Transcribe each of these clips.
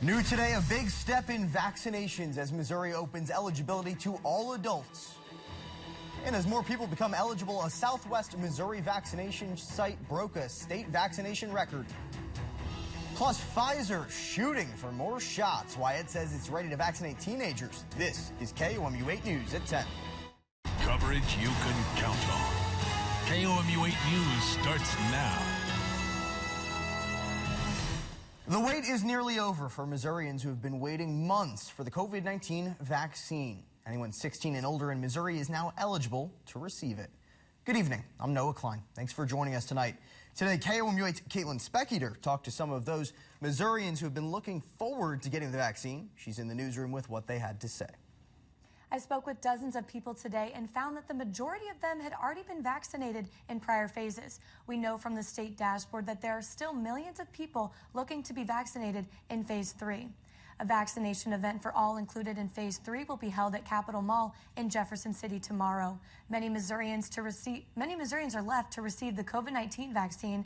New today, a big step in vaccinations as Missouri opens eligibility to all adults. And as more people become eligible, a Southwest Missouri vaccination site broke a state vaccination record. Plus, Pfizer shooting for more shots. Why it says it's ready to vaccinate teenagers. This is KOMU 8 News at 10. Coverage you can count on. KOMU 8 News starts now. The wait is nearly over for Missourians who have been waiting months for the COVID-19 vaccine. Anyone 16 and older in Missouri is now eligible to receive it. Good evening. I'm Noah Klein. Thanks for joining us tonight. Today, KOMU 8's Caitlin Speckiter talked to some of those Missourians who have been looking forward to getting the vaccine. She's in the newsroom with what they had to say. I spoke with dozens of people today and found that the majority of them had already been vaccinated in prior phases. We know from the state dashboard that there are still millions of people looking to be vaccinated in phase 3. A vaccination event for all included in phase 3 will be held at Capitol Mall in Jefferson City tomorrow. Many Missourians are left to receive the COVID-19 vaccine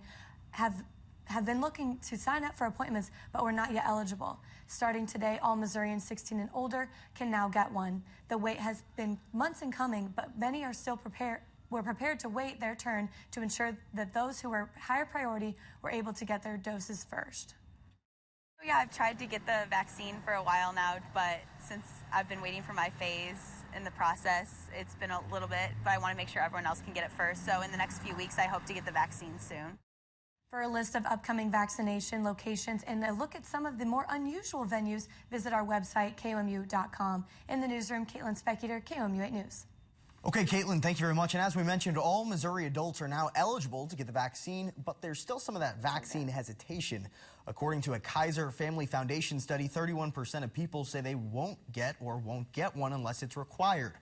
have been looking to sign up for appointments but were not yet eligible. Starting today, all Missourians 16 and older can now get one. The wait has been months in coming, but many are still prepared to wait their turn to ensure that those who are higher priority were able to get their doses first. Yeah, I've tried to get the vaccine for a while now, but since I've been waiting for my phase in the process, it's been a little bit, but I want to make sure everyone else can get it first. So in the next few weeks, I hope to get the vaccine soon. For a list of upcoming vaccination locations and a look at some of the more unusual venues, visit our website, KOMU.com. In the newsroom, Caitlin Speckiter, KOMU 8 News. Okay, Caitlin, thank you very much. And as we mentioned, all Missouri adults are now eligible to get the vaccine, but there's still some of that vaccine hesitation. According to a Kaiser Family Foundation study, 31% of people say they won't get one unless it's required.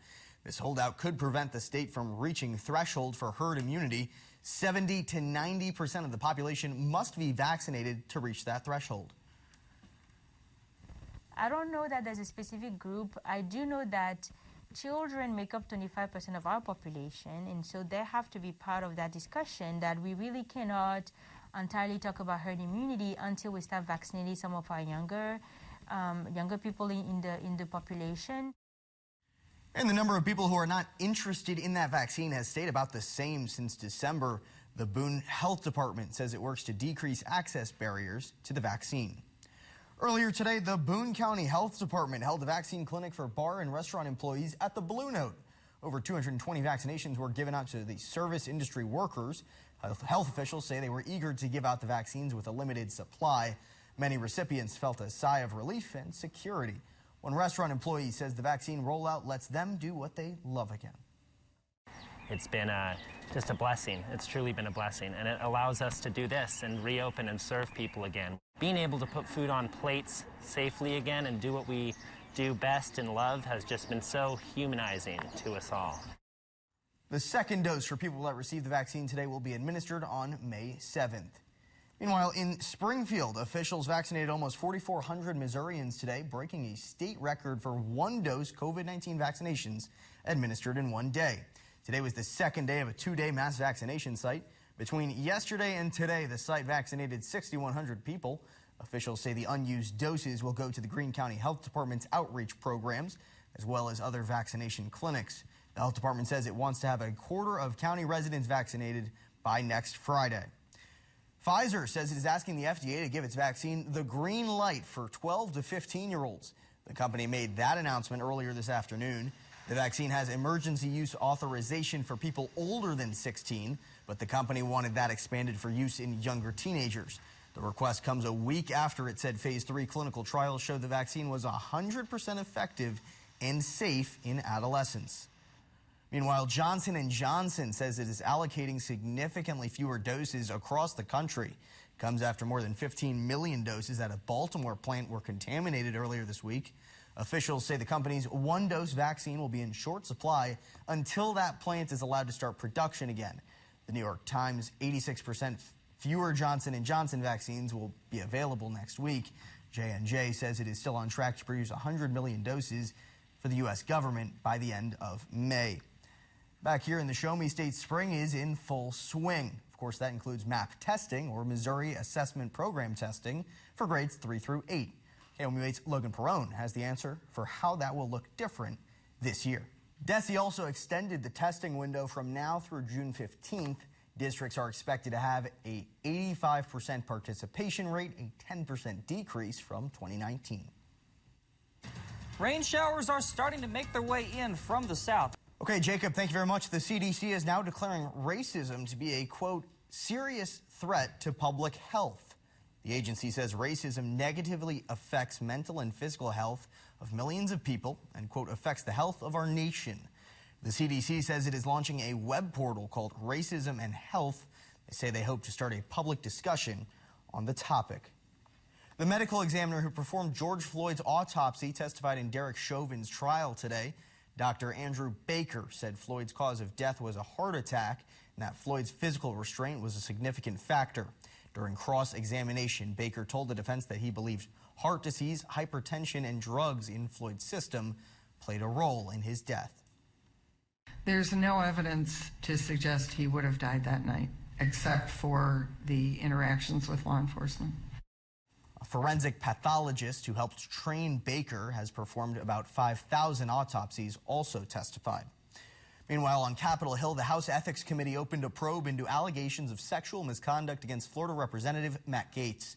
This holdout could prevent the state from reaching threshold for herd immunity. 70 to 90% of the population must be vaccinated to reach that threshold. I don't know that there's a specific group. I do know that children make up 25% of our population, and so they have to be part of that discussion, that we really cannot entirely talk about herd immunity until we start vaccinating some of our younger people in the population. And the number of people who are not interested in that vaccine has stayed about the same since December. The Boone Health Department says it works to decrease access barriers to the vaccine. Earlier today, the Boone County Health Department held a vaccine clinic for bar and restaurant employees at the Blue Note. Over 220 vaccinations were given out to the service industry workers. Health officials say they were eager to give out the vaccines with a limited supply. Many recipients felt a sigh of relief and security. One restaurant employee says the vaccine rollout lets them do what they love again. It's been just a blessing. It's truly been a blessing, and it allows us to do this and reopen and serve people again. Being able to put food on plates safely again and do what we do best and love has just been so humanizing to us all. The second dose for people that receive the vaccine today will be administered on May 7th. Meanwhile, in Springfield, officials vaccinated almost 4,400 Missourians today, breaking a state record for one-dose COVID-19 vaccinations administered in one day. Today was the second day of a two-day mass vaccination site. Between yesterday and today, the site vaccinated 6,100 people. Officials say the unused doses will go to the Greene County Health Department's outreach programs, as well as other vaccination clinics. The health department says it wants to have a quarter of county residents vaccinated by next Friday. Pfizer says it is asking the FDA to give its vaccine the green light for 12 to 15-year-olds. The company made that announcement earlier this afternoon. The vaccine has emergency use authorization for people older than 16, but the company wanted that expanded for use in younger teenagers. The request comes a week after it said phase 3 clinical trials showed the vaccine was 100% effective and safe in adolescents. Meanwhile, Johnson & Johnson says it is allocating significantly fewer doses across the country. It comes after more than 15 million doses at a Baltimore plant were contaminated earlier this week. Officials say the company's one-dose vaccine will be in short supply until that plant is allowed to start production again. The New York Times, 86% fewer Johnson & Johnson vaccines will be available next week. J&J says it is still on track to produce 100 million doses for the U.S. government by the end of May. Back here in the Show Me State, spring is in full swing. Of course, that includes MAP testing, or Missouri Assessment Program testing, for grades 3 through 8. KOMU8's Logan Perrone has the answer for how that will look different this year. DESE also extended the testing window from now through June 15th. Districts are expected to have a 85% participation rate, a 10% decrease from 2019. Rain showers are starting to make their way in from the south. Okay, Jacob, thank you very much. The CDC is now declaring racism to be a, quote, serious threat to public health. The agency says racism negatively affects mental and physical health of millions of people and, quote, affects the health of our nation. The CDC says it is launching a web portal called Racism and Health. They say they hope to start a public discussion on the topic. The medical examiner who performed George Floyd's autopsy testified in Derek Chauvin's trial today. Dr. Andrew Baker said Floyd's cause of death was a heart attack and that Floyd's physical restraint was a significant factor. During cross-examination, Baker told the defense that he believed heart disease, hypertension, and drugs in Floyd's system played a role in his death. There's no evidence to suggest he would have died that night, except for the interactions with law enforcement. A forensic pathologist who helped train Baker has performed about 5,000 autopsies, also testified. Meanwhile, on Capitol Hill, the House Ethics Committee opened a probe into allegations of sexual misconduct against Florida Representative Matt Gaetz.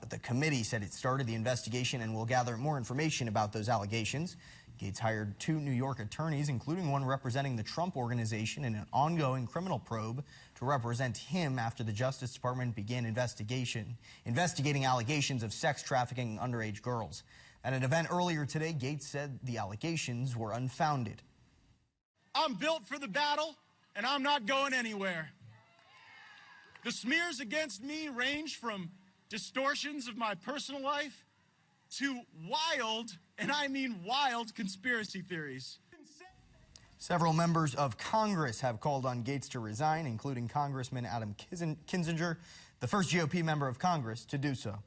The committee said it started the investigation and will gather more information about those allegations. Gaetz hired 2 New York attorneys, including one representing the Trump Organization, in an ongoing criminal probe to represent him after the Justice Department began investigating allegations of sex trafficking underage girls. At an event earlier today, Gaetz said the allegations were unfounded. I'm built for the battle, and I'm not going anywhere. The smears against me range from distortions of my personal life to wild, and I mean wild, conspiracy theories. Several members of Congress have called on Gaetz to resign, including Congressman Adam Kinzinger, the first GOP member of Congress to do so.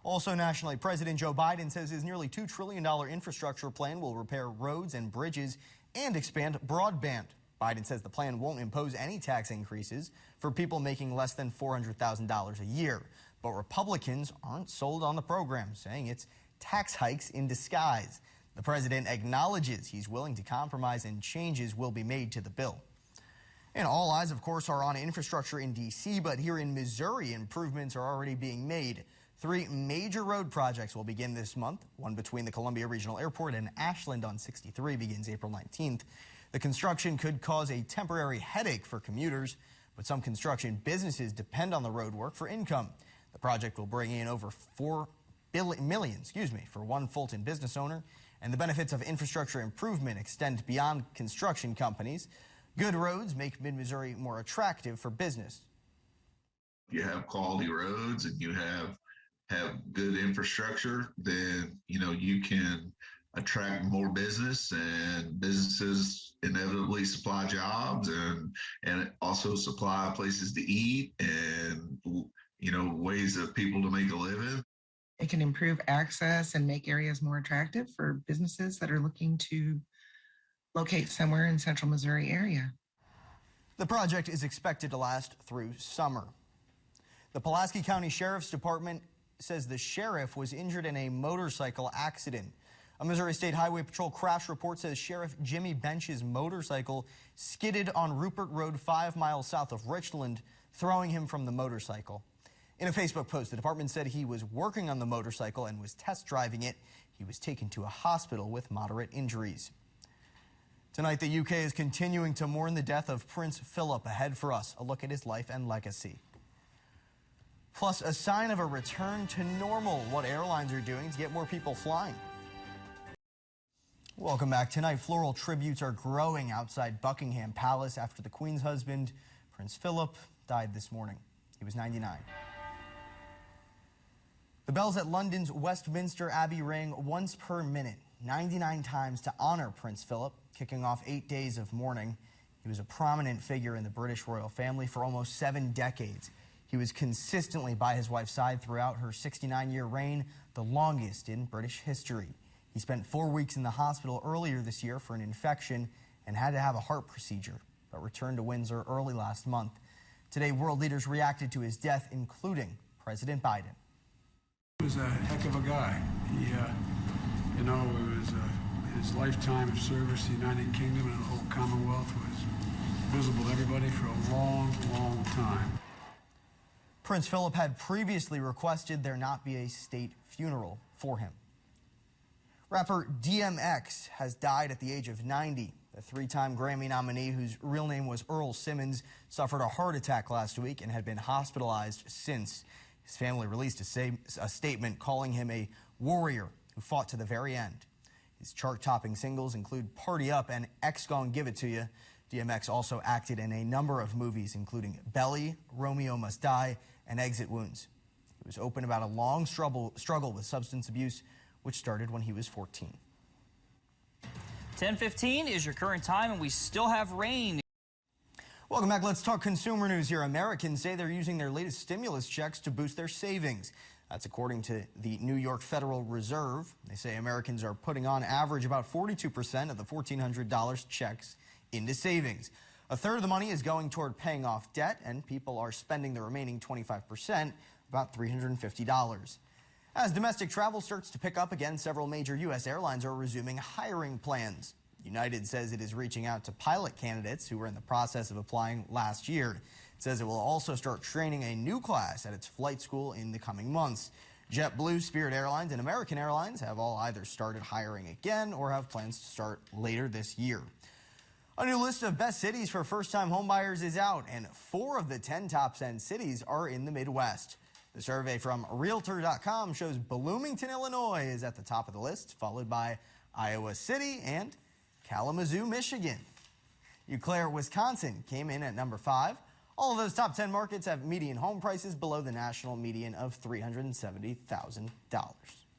Also nationally, President Joe Biden says his nearly $2 trillion infrastructure plan will repair roads and bridges and expand broadband. Biden says the plan won't impose any tax increases for people making less than $400,000 a year. But Republicans aren't sold on the program, saying it's tax hikes in disguise. The president acknowledges he's willing to compromise and changes will be made to the bill. And all eyes, of course, are on infrastructure in D.C., but here in Missouri, improvements are already being made. 3 major road projects will begin this month. One between the Columbia Regional Airport and Ashland on 63 begins April 19th. The construction could cause a temporary headache for commuters, but some construction businesses depend on the road work for income. The project will bring in over $4 million for one Fulton business owner, and the benefits of infrastructure improvement extend beyond construction companies. Good roads make Mid-Missouri more attractive for business. You have quality roads and you have good infrastructure, then you can attract more business, and businesses inevitably supply jobs and also supply places to eat and ways of people to make a living. It can improve access and make areas more attractive for businesses that are looking to locate somewhere in central Missouri area. The project is expected to last through summer. The Pulaski County Sheriff's Department says the sheriff was injured in a motorcycle accident. A Missouri State Highway Patrol crash report says Sheriff Jimmy Bench's motorcycle skidded on Rupert Road 5 miles south of Richland, throwing him from the motorcycle. In a Facebook post, the department said he was working on the motorcycle and was test driving it. He was taken to a hospital with moderate injuries. Tonight, the UK is continuing to mourn the death of Prince Philip. Ahead for us, a look at his life and legacy. Plus, a sign of a return to normal, what airlines are doing to get more people flying. Welcome back. Tonight, floral tributes are growing outside Buckingham Palace after the Queen's husband, Prince Philip, died this morning. He was 99. The bells at London's Westminster Abbey rang once per minute, 99 times to honor Prince Philip, kicking off 8 days of mourning. He was a prominent figure in the British royal family for almost 7 decades. He was consistently by his wife's side throughout her 69-year reign, the longest in British history. He spent 4 weeks in the hospital earlier this year for an infection and had to have a heart procedure, but returned to Windsor early last month. Today, world leaders reacted to his death, including President Biden. He was a heck of a guy. He, you know, it was his lifetime of service to the United Kingdom and the whole Commonwealth was visible to everybody for a long, long time. Prince Philip had previously requested there not be a state funeral for him. Rapper DMX has died at the age of 90. The three-time Grammy nominee, whose real name was Earl Simmons, suffered a heart attack last week and had been hospitalized since. His family released a statement calling him a warrior who fought to the very end. His chart-topping singles include Party Up and X Gon' Give It To You. DMX also acted in a number of movies, including Belly, Romeo Must Die, and Exit Wounds. He was open about a long struggle with substance abuse, which started when he was 14. 10:15 is your current time, and we still have rain. Welcome back. Let's talk consumer news here. Americans say they're using their latest stimulus checks to boost their savings. That's according to the New York Federal Reserve. They say Americans are putting on average about 42% of the $1,400 checks into savings. A third of the money is going toward paying off debt, and people are spending the remaining 25%, about $350. As domestic travel starts to pick up again, several major U.S. airlines are resuming hiring plans. United says it is reaching out to pilot candidates who were in the process of applying last year. It says it will also start training a new class at its flight school in the coming months. JetBlue, Spirit Airlines, and American Airlines have all either started hiring again or have plans to start later this year. A new list of best cities for first-time homebuyers is out, and 4 of the 10 top-end cities are in the Midwest. The survey from Realtor.com shows Bloomington, Illinois is at the top of the list, followed by Iowa City and Kalamazoo, Michigan. Eau Claire, Wisconsin came in at number 5. All of those top 10 markets have median home prices below the national median of $370,000.